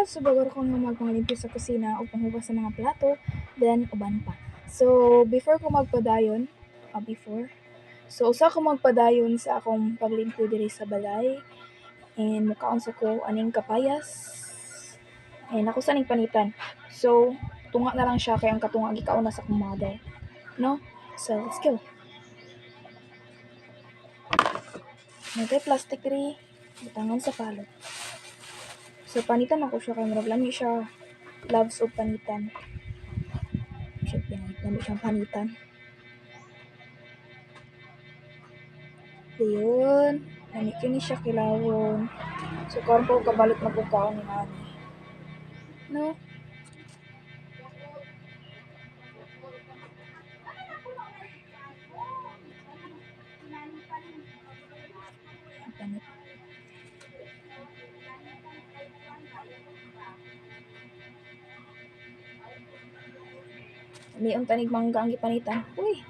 subagor ko nga magpangalimpyo sa kusina o panghugas sa mga plato, then uban pa. So, before ko magpadayon, So, usa ko magpadayon sa akong paglimpyo diri sa balay, and mukaon sa ko aning kapayas, and ako sa ning panitan. So, tunga na lang siya kay ang katunga gikaon na sa akong mother. No? So, let's go. Nagay plastic diri, butangan sa palot. So, panitan ako siya kay murag lami siya loves o panitan. Siyempre, lami siyang panitan. Ayun, lami kini siya kilawon. So, karon ko kabalot na pagkaon ni mami. No? Panit. May tanig mangga ang gipanitan. Uy!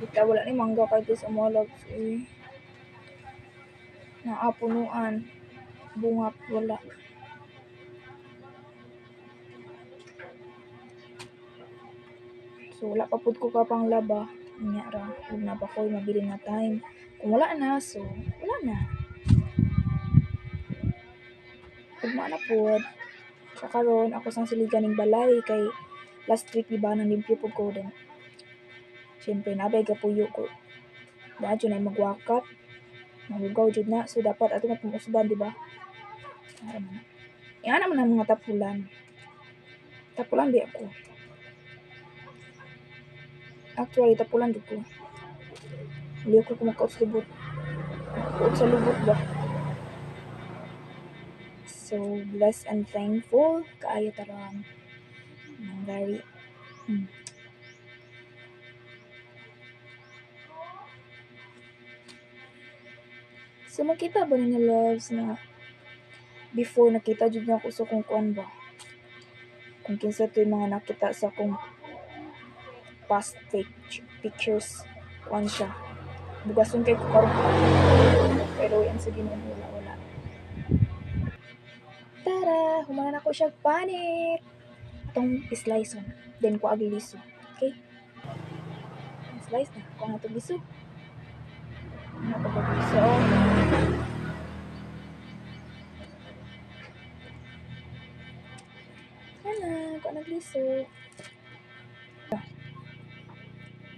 Kita wala ni mangga kahit sa molog. Uy. Naapunuan. Bunga wala. So, wala pa pud ko kapang laba. Nya ra. Huwag na pa ko mabili na time. Kung wala na, so, wala na. Tugma na pud. Sa karon ako sang siligan ning balay kay last week diba nang limpyo pud ko din. Siyempre nabay gapuyo ko. Dadyo na magwakat. Mahugaw jud na, so dapat ato na pumusban diba? Yan naman ang mga tapulan. Tapulan di ako. Actually tapulan jud ko. Hindi ko kumakaot sa lubot. Kumakaot sa lubot ba? So, blessed and thankful kaayo taron. I'm very So, makita ba ninyo, loves, na before nakita jud na ako sa kung kuan ba? Kung kinsa to yung mga nakita sa kong past pictures, kuan siya. Bugason kay ko karon. Pero yan sa Ginoo wala. Tara! Humanan ako siya panit! Itong slice on. Then ko agliso. Okay? Slice na. Kung natong liso. So, ko nagliso.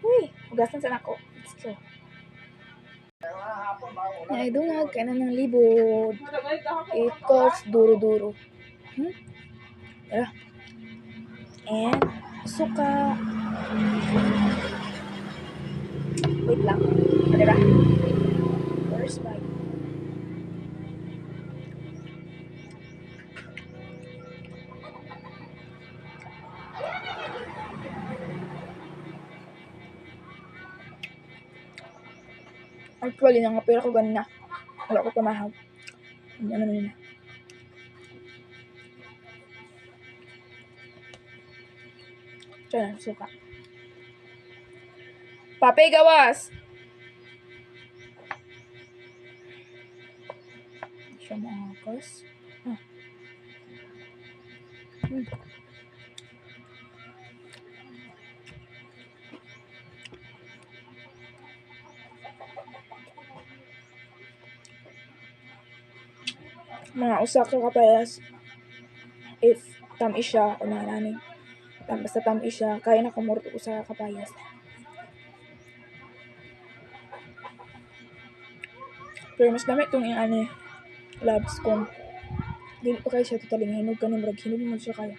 Uy, hugasan sa nako. Let's go. Ay, dungag ka na ng libod. It calls duro-duro. And suka. Wait lang. Diba? First bite. Actually, nangapira ko ganina. Wala ko pamahag. Ano na. Diyan, suka. Pape, gawas! Siya maakas. Mga usa ka kapayas. If tamis siya, o mga nani. Basta tamis siya, kaya na kumurto ko sa kapayas. Pero mas dami itong yung labs kung dili pa kayo siya totally hinog ka ni murag hinog mo siya kaya.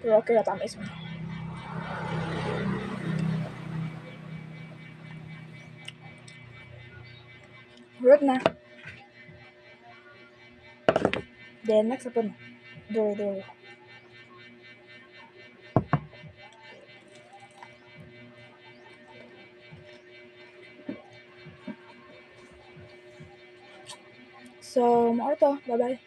Pero okay na tamis mo. Hurot na. Then next upon duro. So, maorto. Bye-bye.